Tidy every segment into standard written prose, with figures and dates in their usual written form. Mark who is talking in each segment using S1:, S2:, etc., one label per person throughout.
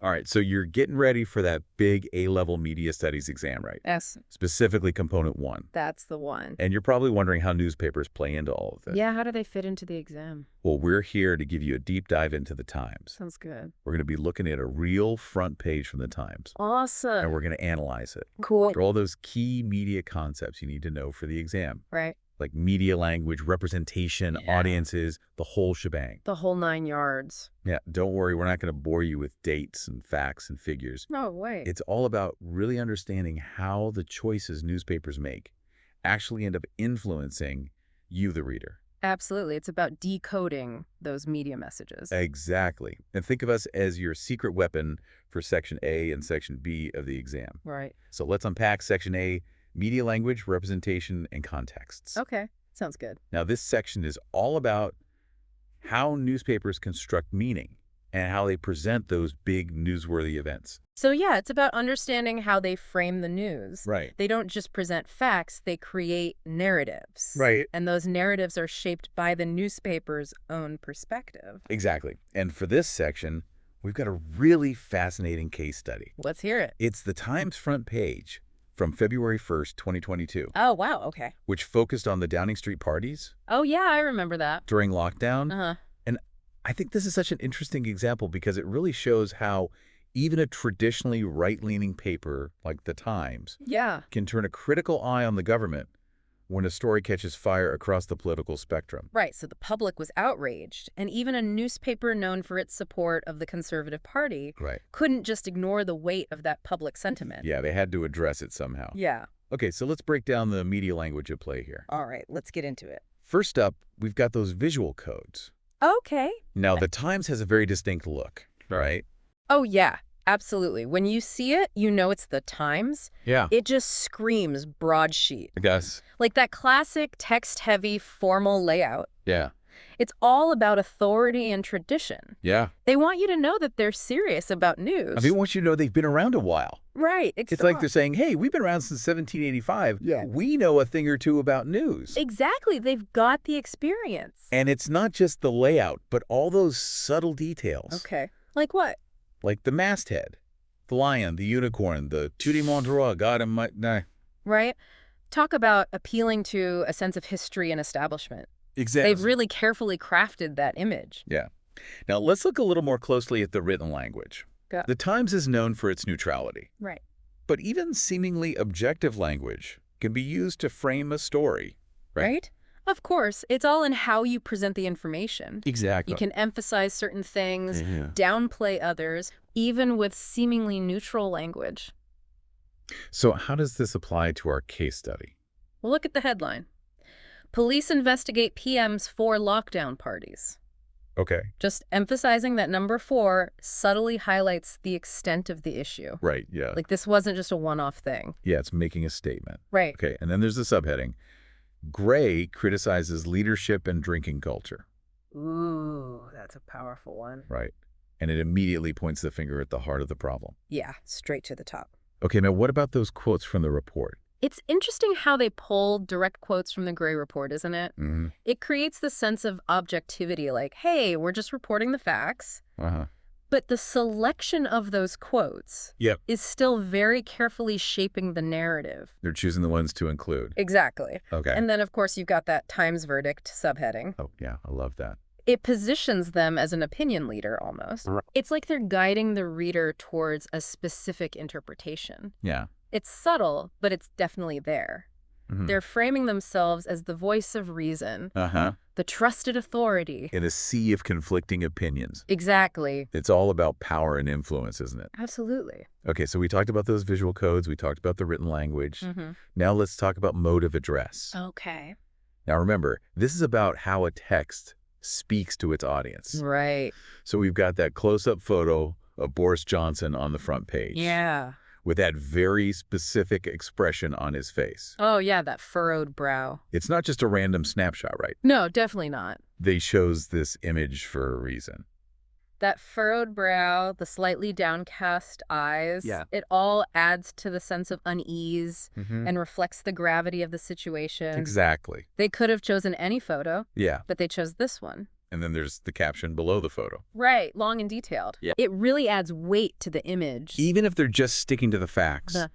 S1: All right, so you're getting ready for that big A-level media studies exam, right?
S2: Yes,
S1: Specifically component one.
S2: that's the one.
S1: And you're probably wondering how newspapers play into all of this.
S2: Yeah, how do they fit into the exam?
S1: Well, we're here to give you a deep dive into the Times.
S2: Sounds good.
S1: We're going to be looking at a real front page from the Times. And
S2: Awesome.
S1: we're going to analyze it.
S2: Cool.
S1: For all those key media concepts you need to know for the exam,
S2: Right.
S1: like media language, representation,
S2: Yeah.
S1: audiences, the whole shebang.
S2: The whole 9 yards.
S1: Yeah, don't worry, we're not going to bore you with dates and facts and figures.
S2: No way.
S1: It's all about really understanding how the choices newspapers make actually end up influencing you, the reader.
S2: Absolutely. It's about decoding those media messages.
S1: Exactly. And think of us as your secret weapon for Section A and Section B of the exam.
S2: Right.
S1: So let's unpack Section A, media language, representation, and contexts.
S2: Okay. Sounds good.
S1: Now, this section is all about how newspapers construct meaning and how they present those big newsworthy events.
S2: So yeah, it's about understanding how they frame the news.
S1: Right.
S2: They don't just present facts, they create narratives.
S1: Right.
S2: And those narratives are shaped by the newspaper's own perspective.
S1: Exactly. And for this section, we've got a really fascinating case study.
S2: Let's hear it.
S1: It's the Times front page from February 1st, 2022,
S2: Oh, wow. Okay.
S1: which focused on the Downing Street parties
S2: Oh, yeah, I remember that.
S1: during lockdown.
S2: Uh-huh.
S1: And I think this is such an interesting example because it really shows how even a traditionally right-leaning paper like the Times
S2: Yeah.
S1: can turn a critical eye on the government when a story catches fire across the political spectrum.
S2: Right, so the public was outraged, and even a newspaper known for its support of the Conservative Party
S1: Right.
S2: couldn't just ignore the weight of that public sentiment.
S1: Yeah, they had to address it somehow.
S2: Yeah.
S1: Okay, so let's break down the media language at play here.
S2: All right, let's get into it.
S1: First up, we've got those visual codes.
S2: Okay.
S1: Now, the Times has a very distinct look, right?
S2: Oh, yeah, absolutely. When you see it, you know it's the Times.
S1: Yeah.
S2: It just screams broadsheet.
S1: I guess.
S2: Like that classic text-heavy formal layout.
S1: Yeah.
S2: It's all about authority and tradition.
S1: Yeah.
S2: They want you to know that they're serious about news.
S1: I mean, once you know they've been around a while.
S2: Right,
S1: It's like they're saying, hey, we've been around since 1785.
S3: Yeah.
S1: We know a thing or two about news.
S2: Exactly. They've got the experience.
S1: And it's not just the layout, but all those subtle details.
S2: Okay. Like what?
S1: Like the masthead, the lion, the unicorn, the Tutti Montreux, God and my... Nah.
S2: Right? Talk about appealing to a sense of history and establishment.
S1: Exactly.
S2: They've really carefully crafted that image.
S1: Yeah. Now, let's look a little more closely at the written language.
S2: Go.
S1: The Times is known for its neutrality.
S2: Right.
S1: But even seemingly objective language can be used to frame a story.
S2: Right? Of course. It's all in how you present the information.
S1: Exactly.
S2: You can emphasize certain things,
S1: Yeah.
S2: downplay others, even with seemingly neutral language.
S1: So how does this apply to our case study?
S2: Well, look at the headline. Police investigate PM's 4 lockdown parties.
S1: Okay.
S2: Just emphasizing that number 4 subtly highlights the extent of the issue.
S1: Right, yeah.
S2: Like this wasn't just a one-off thing.
S1: Yeah, it's making a statement.
S2: Right.
S1: Okay, and then there's the subheading. Gray criticizes leadership and drinking culture.
S2: Ooh, that's a powerful one.
S1: Right. And it immediately points the finger at the heart of the problem.
S2: Yeah, straight to the top.
S1: Okay, now what about those quotes from the report?
S2: It's interesting how they pulled direct quotes from the Gray Report, isn't it?
S1: Mm-hmm.
S2: It creates the sense of objectivity, like, hey, we're just reporting the facts.
S1: Uh-huh.
S2: But the selection of those quotes
S1: Yep.
S2: is still very carefully shaping the narrative.
S1: They're choosing the ones to include.
S2: Exactly.
S1: Okay.
S2: And then, of course, you've got that Times verdict subheading.
S1: Oh, yeah, I love that.
S2: It positions them as an opinion leader almost.
S1: Right.
S2: It's like they're guiding the reader towards a specific interpretation.
S1: Yeah.
S2: It's subtle, but it's definitely there.
S1: Mhm.
S2: They're framing themselves as the voice of reason,
S1: Uh-huh.
S2: the trusted authority.
S1: In a sea of conflicting opinions.
S2: Exactly.
S1: It's all about power and influence, isn't it?
S2: Absolutely.
S1: Okay, so we talked about those visual codes. We talked about the written language.
S2: Mm-hmm.
S1: Now let's talk about mode of address.
S2: Okay.
S1: Now remember, this is about how a text speaks to its audience.
S2: Right.
S1: So we've got that close-up photo of Boris Johnson on the front page.
S2: Yeah.
S1: With that very specific expression on his face.
S2: Oh, yeah, that furrowed brow.
S1: It's not just a random snapshot, right?
S2: No, definitely not.
S1: They chose this image for a reason.
S2: That furrowed brow, the slightly downcast eyes,
S1: Yeah.
S2: it all adds to the sense of unease
S1: Mm-hmm.
S2: and reflects the gravity of the situation.
S1: Exactly.
S2: They could have chosen any photo,
S1: Yeah.
S2: but they chose this one.
S1: And then there's the caption below the photo.
S2: Right, long and detailed.
S1: Yeah.
S2: It really adds weight to the image.
S1: Even if they're just sticking to the facts,
S2: The-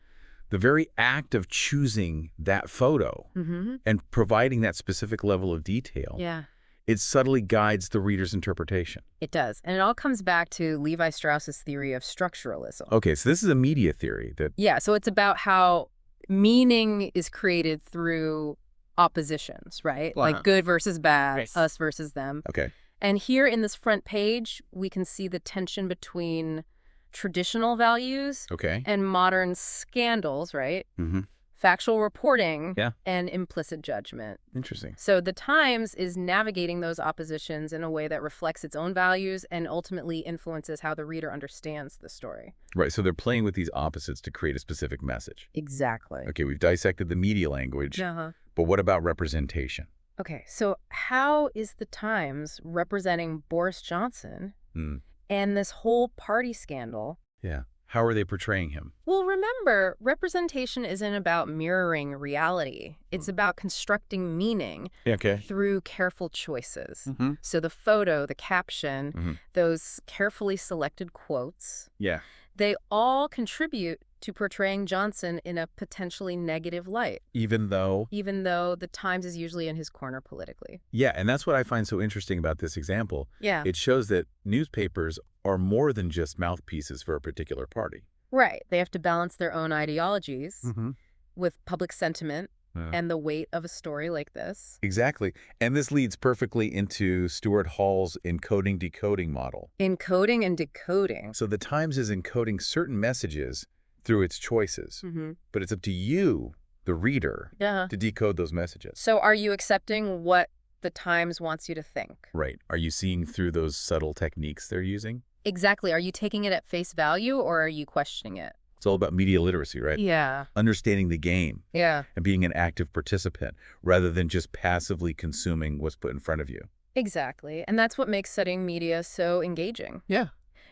S1: the very act of choosing that photo
S2: Mm-hmm.
S1: and providing that specific level of detail,
S2: Yeah,
S1: it subtly guides the reader's interpretation.
S2: it does. And it all comes back to Levi Strauss's theory of structuralism.
S1: Okay, so this is a media theory that,
S2: Yeah, so it's about how meaning is created through oppositions, right?
S1: Uh-huh.
S2: Like good versus bad,
S1: Right.
S2: us versus them.
S1: okay,
S2: And here in this front page, we can see the tension between traditional values
S1: okay.
S2: and modern scandals, right?
S1: Mm-hmm.
S2: Factual reporting
S1: Yeah.
S2: and implicit judgment.
S1: Interesting.
S2: So the Times is navigating those oppositions in a way that reflects its own values and ultimately influences how the reader understands the story.
S1: Right, so they're playing with these opposites to create a specific message.
S2: Exactly.
S1: Okay, we've dissected the media language,
S2: Uh-huh.
S1: but what about representation?
S2: Okay, so how is the Times representing Boris Johnson
S1: Hmm.
S2: and this whole party scandal?
S1: Yeah. How are they portraying him?
S2: Well, remember, representation isn't about mirroring reality. It's about constructing meaning
S1: Okay.
S2: through careful choices.
S1: Mm-hmm.
S2: So the photo, the caption,
S1: Mhm.
S2: those carefully selected quotes,
S1: Yeah.
S2: they all contribute to portraying Johnson in a potentially negative light,
S1: Even though,
S2: even though the Times is usually in his corner politically.
S1: yeah, and that's what I find so interesting about this example.
S2: Yeah.
S1: It shows that newspapers are more than just mouthpieces for a particular party.
S2: Right. They have to balance their own ideologies
S1: Mm-hmm.
S2: with public sentiment
S1: Yeah.
S2: and the weight of a story like this.
S1: Exactly. And this leads perfectly into Stuart Hall's encoding-decoding model.
S2: Encoding and decoding.
S1: So the Times is encoding certain messages through its choices,
S2: Mm-hmm.
S1: but it's up to you, the reader,
S2: Yeah.
S1: to decode those messages.
S2: So are you accepting what the Times wants you to think?
S1: Right. Are you seeing through those subtle techniques they're using?
S2: Exactly. Are you taking it at face value or are you questioning it?
S1: It's all about media literacy, right?
S2: Yeah.
S1: Understanding the game
S2: Yeah.
S1: and being an active participant rather than just passively consuming what's put in front of you.
S2: Exactly. And that's what makes studying media so engaging.
S1: Yeah.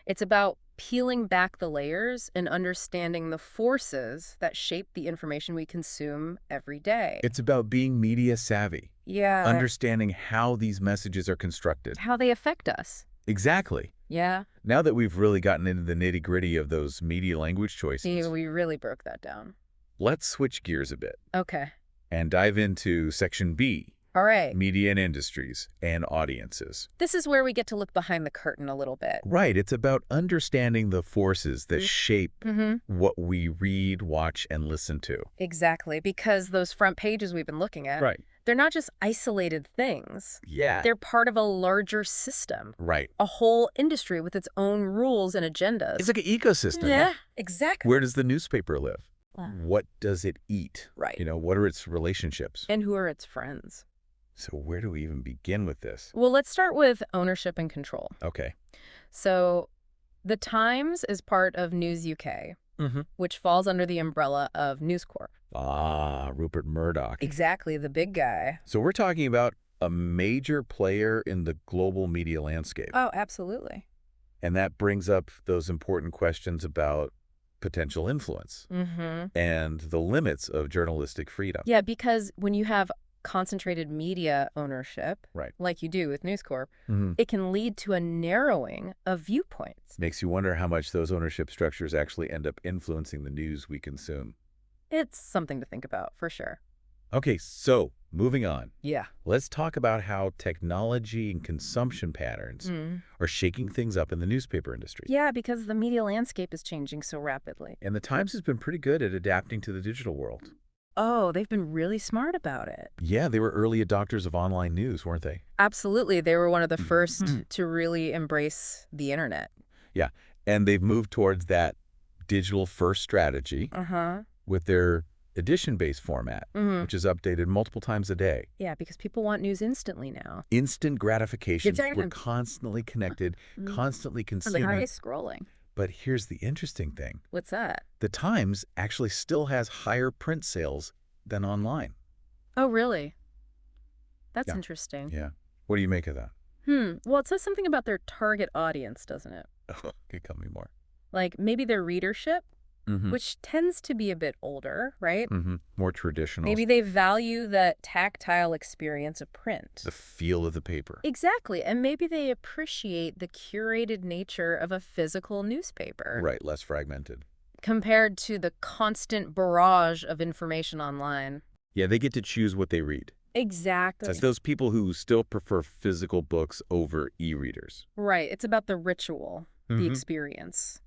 S2: It's about peeling back the layers and understanding the forces that shape the information we consume every day.
S1: It's about being media savvy,
S2: Yeah.
S1: understanding how these messages are constructed.
S2: How they affect us.
S1: Exactly.
S2: Yeah.
S1: Now that we've really gotten into the nitty-gritty of those media language choices,
S2: Yeah, we really broke that down.
S1: let's switch gears a bit
S2: Okay.
S1: and dive into Section B,
S2: All right.
S1: Media and Industries and Audiences.
S2: This is where we get to look behind the curtain a little bit.
S1: Right, it's about understanding the forces that shape
S2: Mm-hmm.
S1: what we read, watch, and listen to.
S2: Exactly. Because those front pages we've been looking at,
S1: Right.
S2: they're not just isolated things.
S1: Yeah.
S2: They're part of a larger system,
S1: Right.
S2: a whole industry with its own rules and agendas.
S1: It's like an ecosystem.
S2: Yeah, exactly.
S1: Where does the newspaper live?
S2: Wow.
S1: What does it eat?
S2: Right.
S1: You know, what are its relationships?
S2: And who are its friends?
S1: So where do we even begin with this?
S2: Well, let's start with ownership and control.
S1: Okay.
S2: So, The Times is part of News UK,
S1: Mm-hmm.
S2: which falls under the umbrella of News Corp.
S1: Ah, Rupert Murdoch.
S2: Exactly, the big guy.
S1: So we're talking about a major player in the global media landscape.
S2: Oh, absolutely.
S1: And that brings up those important questions about potential influence
S2: Mm-hmm.
S1: and the limits of journalistic freedom.
S2: Yeah, because when you have concentrated media ownership,
S1: Right.
S2: like you do with News Corp,
S1: Mm-hmm.
S2: it can lead to a narrowing of viewpoints.
S1: Makes you wonder how much those ownership structures actually end up influencing the news we consume.
S2: It's something to think about, for sure.
S1: Okay, so moving on.
S2: Yeah.
S1: Let's talk about how technology and consumption patterns are shaking things up in the newspaper industry.
S2: Yeah, because the media landscape is changing so rapidly.
S1: And the Times has been pretty good at adapting to the digital world.
S2: Oh, they've been really smart about it.
S1: Yeah, they were early adopters of online news, weren't they?
S2: Absolutely. They were one of the first to really embrace the internet.
S1: Yeah, and they've moved towards that digital-first strategy
S2: Uh-huh.
S1: with their edition-based format,
S2: Mm-hmm.
S1: which is updated multiple times a day.
S2: Yeah, because people want news instantly now.
S1: Instant gratification.
S2: Exactly.
S1: We're constantly connected,
S2: Mhm.
S1: constantly
S2: Like,
S1: consuming.
S2: how are you scrolling?
S1: But here's the interesting thing.
S2: What's that?
S1: The Times actually still has higher print sales than online.
S2: Oh, really? That's
S1: Yeah.
S2: interesting.
S1: Yeah. What do you make of that?
S2: Well, it says something about their target audience, doesn't it?
S1: Okay, tell me more.
S2: Like maybe their readership? which tends to be a bit older, right?
S1: More traditional.
S2: Maybe they value the tactile experience of print.
S1: The feel of the paper.
S2: Exactly. And maybe they appreciate the curated nature of a physical newspaper.
S1: Right, less fragmented.
S2: Compared to the constant barrage of information online.
S1: Yeah, they get to choose what they read.
S2: Exactly.
S1: That's those people who still prefer physical books over e-readers.
S2: Right. It's about the ritual, the experience.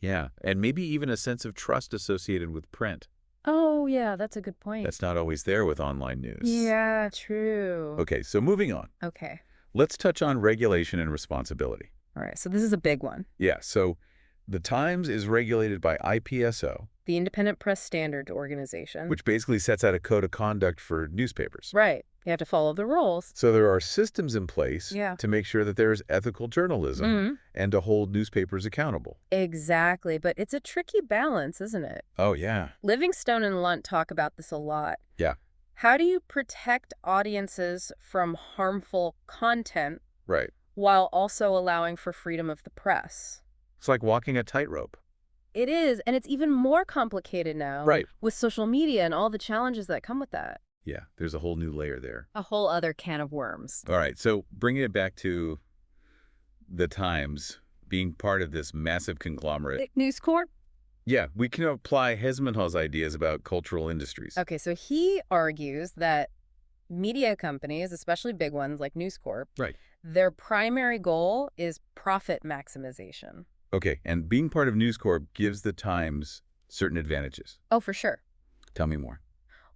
S1: Yeah, and maybe even a sense of trust associated with print.
S2: Oh, yeah, that's a good point.
S1: That's not always there with online news.
S2: Yeah, true.
S1: Okay, so moving on.
S2: Okay.
S1: Let's touch on regulation and responsibility.
S2: All right, so this is a big one.
S1: Yeah, so the Times is regulated by IPSO,
S2: The Independent Press Standards Organization.
S1: which basically sets out a code of conduct for newspapers.
S2: Right. You have to follow the rules.
S1: So there are systems in place
S2: Yeah.
S1: to make sure that there is ethical journalism and to hold newspapers accountable.
S2: Exactly, but it's a tricky balance, isn't it?
S1: Oh, yeah.
S2: Livingstone and Lunt talk about this a lot.
S1: Yeah.
S2: How do you protect audiences from harmful content
S1: Right.
S2: while also allowing for freedom of the press?
S1: It's like walking a tightrope.
S2: It is, and it's even more complicated now.
S1: Right.
S2: With social media and all the challenges that come with that.
S1: Yeah, there's a whole new layer there.
S2: A whole other can of worms.
S1: All right, so bringing it back to the Times being part of this massive conglomerate.
S2: News Corp?
S1: Yeah, we can apply Hesmenhall's ideas about cultural industries.
S2: Okay, so he argues that media companies, especially big ones like News Corp,
S1: Right.
S2: their primary goal is profit maximization.
S1: Okay, and being part of News Corp gives the Times certain advantages.
S2: Oh, for sure.
S1: Tell me more.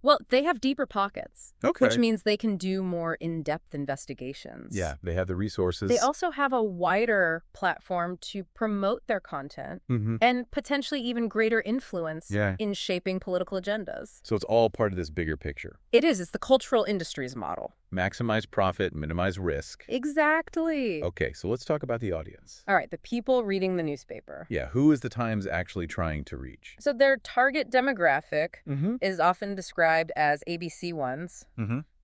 S2: Well, they have deeper pockets,
S1: Okay.
S2: which means they can do more in-depth investigations.
S1: Yeah, they have the resources.
S2: They also have a wider platform to promote their content and potentially even greater influence in shaping political agendas.
S1: So it's all part of this bigger picture.
S2: It is. It's the cultural industries model.
S1: Maximize profit, minimize risk.
S2: Exactly.
S1: Okay, so let's talk about the audience.
S2: All right, the people reading the newspaper.
S1: Yeah, who is the Times actually trying to reach?
S2: So their target demographic is often described as ABC ones,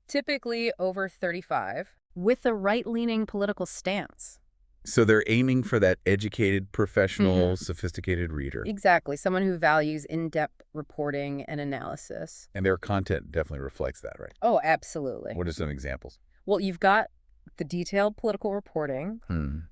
S2: typically over 35, with a right-leaning political stance.
S1: So they're aiming for that educated, professional, sophisticated reader.
S2: Exactly, someone who values in-depth reporting and analysis.
S1: And their content definitely reflects that, right?
S2: Oh, absolutely.
S1: What are some examples?
S2: Well, you've got the detailed political reporting,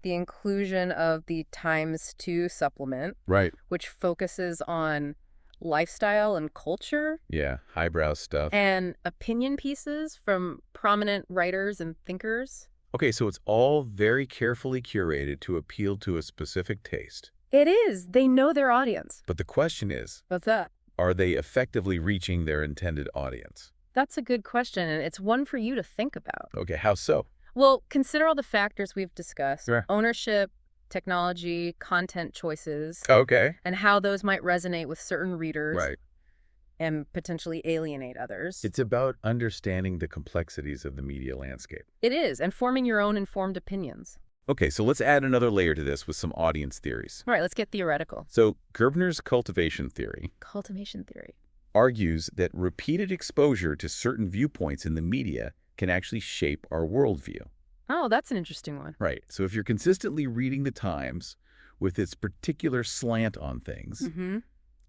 S2: the inclusion of the Times 2 supplement,
S1: Right.
S2: which focuses on lifestyle and culture,
S1: Yeah, highbrow stuff.
S2: and opinion pieces from prominent writers and thinkers.
S1: Okay, so it's all very carefully curated to appeal to a specific taste.
S2: It is. They know their audience.
S1: But the question is,
S2: What's that?
S1: are they effectively reaching their intended audience?
S2: That's a good question, and it's one for you to think about.
S1: Okay, how so?
S2: Well, consider all the factors we've discussed.
S1: Sure.
S2: Ownership, technology, content choices,
S1: Okay.
S2: and how those might resonate with certain readers
S1: Right.
S2: and potentially alienate others.
S1: It's about understanding the complexities of the media landscape.
S2: It is, and forming your own informed opinions.
S1: Okay, so let's add another layer to this with some audience theories.
S2: All right, let's get theoretical.
S1: So Gerbner's cultivation theory
S2: Cultivation theory.
S1: argues that repeated exposure to certain viewpoints in the media can actually shape our worldview.
S2: Oh, that's an interesting one.
S1: Right. So if you're consistently reading the Times with its particular slant on things,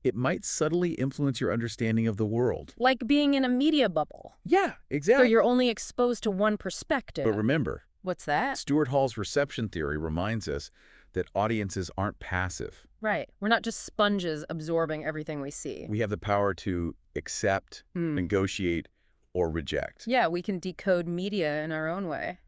S1: it might subtly influence your understanding of the world.
S2: Like being in a media bubble.
S1: Yeah,
S2: So
S1: exactly.
S2: you're only exposed to one perspective.
S1: But remember,
S2: What's that?
S1: Stuart Hall's reception theory reminds us that audiences aren't passive.
S2: Right. We're not just sponges absorbing everything we see.
S1: We have the power to accept, negotiate, or reject,
S2: Yeah, we can decode media in our own way.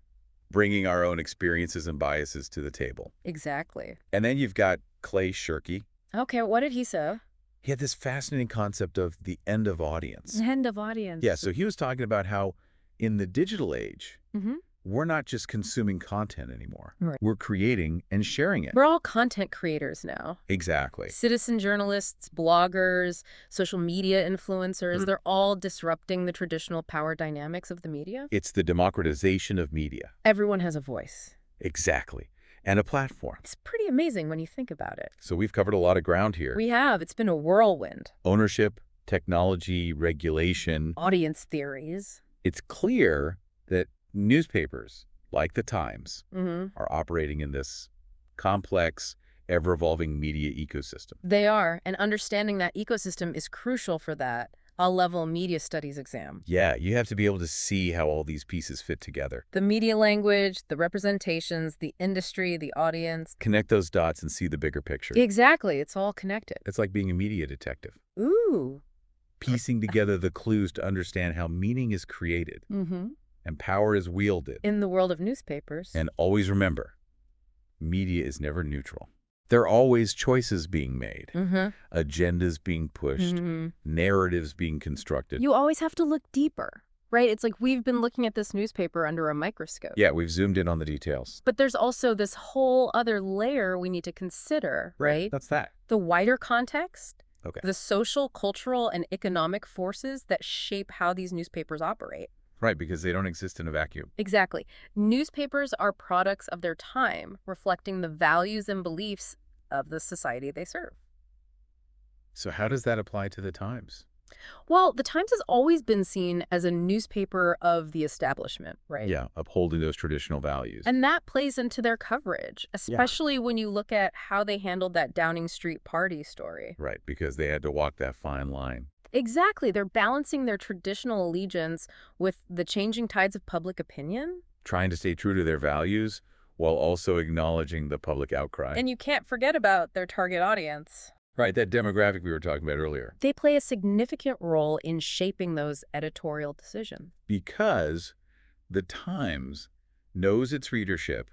S1: bringing our own experiences and biases to the table.
S2: Exactly.
S1: And then you've got Clay Shirky.
S2: Okay, what did he say?
S1: He had this fascinating concept of the end of audience.
S2: End of audience.
S1: Yeah, so he was talking about how in the digital age,
S2: Mhm.
S1: we're not just consuming content anymore.
S2: Right.
S1: We're creating and sharing it.
S2: We're all content creators now.
S1: Exactly.
S2: Citizen journalists, bloggers, social media influencers, they're all disrupting the traditional power dynamics of the media.
S1: It's the democratization of media.
S2: Everyone has a voice.
S1: Exactly. And a platform.
S2: It's pretty amazing when you think about it.
S1: So we've covered a lot of ground here.
S2: We have. It's been a whirlwind.
S1: Ownership, technology, regulation.
S2: Audience theories.
S1: It's clear that newspapers, like the Times,
S2: Mm-hmm.
S1: are operating in this complex ever-evolving media ecosystem.
S2: They are, and understanding that ecosystem is crucial for that all-level media studies exam.
S1: Yeah, you have to be able to see how all these pieces fit together.
S2: The media language, the representations, the industry, the audience.
S1: Connect those dots and see the bigger picture.
S2: Exactly, it's all connected.
S1: It's like being a media detective.
S2: Ooh.
S1: Piecing together the clues to understand how meaning is created and power is wielded.
S2: In the world of newspapers.
S1: And always remember, media is never neutral. There are always choices being made, agendas being pushed, narratives being constructed.
S2: You always have to look deeper, right? It's like we've been looking at this newspaper under a microscope.
S1: Yeah, we've zoomed in on the details.
S2: But there's also this whole other layer we need to consider, right?
S1: That's that.
S2: The wider context.
S1: Okay.
S2: The social, cultural, and economic forces that shape how these newspapers operate.
S1: Right, because they don't exist in a vacuum.
S2: Exactly. Newspapers are products of their time, reflecting the values and beliefs of the society they serve.
S1: So how does that apply to the Times?
S2: Well, the Times has always been seen as a newspaper of the establishment, right?
S1: Yeah, upholding those traditional values.
S2: And that plays into their coverage, especially when you look at how they handled that Downing Street party story.
S1: Right, because they had to walk that fine line.
S2: Exactly. They're balancing their traditional allegiance with the changing tides of public opinion.
S1: Trying to stay true to their values while also acknowledging the public outcry.
S2: And you can't forget about their target audience.
S1: Right, that demographic we were talking about earlier.
S2: They play a significant role in shaping those editorial decisions.
S1: Because the Times knows its readership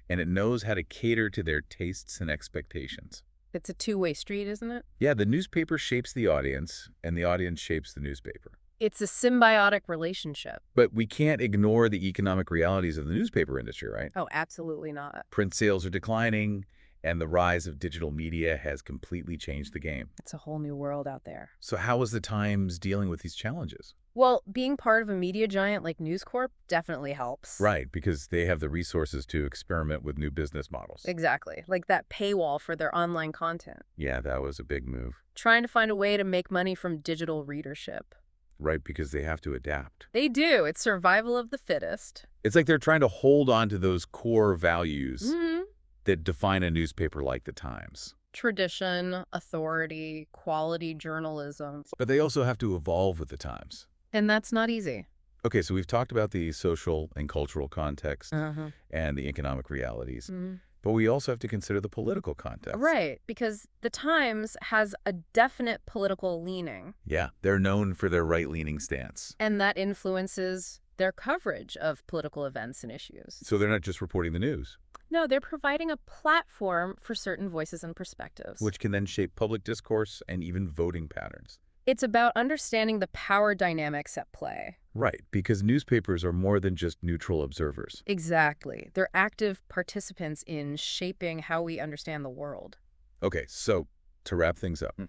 S1: and it knows how to cater to their tastes and expectations.
S2: It's a two-way street, isn't it?
S1: Yeah, the newspaper shapes the audience and the audience shapes the newspaper.
S2: It's a symbiotic relationship.
S1: But we can't ignore the economic realities of the newspaper industry, right?
S2: Oh, absolutely not.
S1: Print sales are declining, and the rise of digital media has completely changed the game.
S2: It's a whole new world out there.
S1: So how is the Times dealing with these challenges?
S2: Well, being part of a media giant like News Corp definitely helps.
S1: Right, because they have the resources to experiment with new business models.
S2: Exactly. Like that paywall for their online content.
S1: Yeah, that was a big move.
S2: Trying to find a way to make money from digital readership.
S1: Right, because they have to adapt.
S2: They do. It's survival of the fittest.
S1: It's like they're trying to hold on to those core values that define a newspaper like the Times.
S2: Tradition, authority, quality journalism.
S1: But they also have to evolve with the times.
S2: And that's not easy.
S1: Okay, so we've talked about the social and cultural context and the economic realities. But we also have to consider the political context.
S2: Right, because the Times has a definite political leaning.
S1: Yeah, they're known for their right-leaning stance.
S2: And that influences their coverage of political events and issues.
S1: So they're not just reporting the news.
S2: No, they're providing a platform for certain voices and perspectives.
S1: Which can then shape public discourse and even voting patterns.
S2: It's about understanding the power dynamics at play.
S1: Right, because newspapers are more than just neutral observers.
S2: Exactly. They're active participants in shaping how we understand the world.
S1: Okay, so to wrap things up,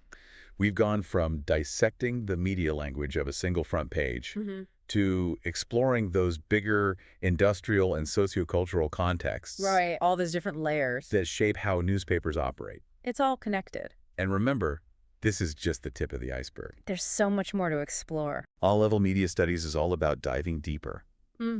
S1: we've gone from dissecting the media language of a single front page to exploring those bigger industrial and sociocultural contexts.
S2: Right, all those different layers.
S1: That shape how newspapers operate.
S2: It's all connected.
S1: And remember, this is just the tip of the iceberg.
S2: There's so much more to explore.
S1: All-Level Media Studies is all about diving deeper,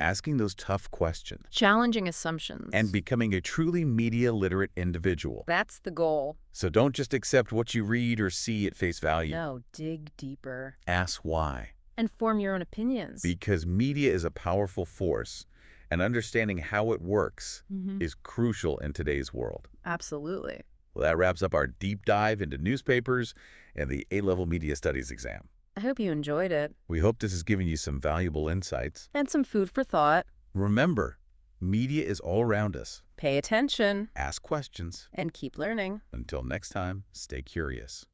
S1: asking those tough questions.
S2: Challenging assumptions.
S1: And becoming a truly media-literate individual.
S2: That's the goal.
S1: So don't just accept what you read or see at face value.
S2: No, dig deeper.
S1: Ask why.
S2: And form your own opinions.
S1: Because media is a powerful force, and understanding how it works is crucial in today's world.
S2: Absolutely.
S1: Well, that wraps up our deep dive into newspapers and the A-Level Media Studies exam.
S2: I hope you enjoyed it.
S1: We hope this has given you some valuable insights.
S2: And some food for thought.
S1: Remember, media is all around us.
S2: Pay attention.
S1: Ask questions.
S2: And keep learning.
S1: Until next time, stay curious.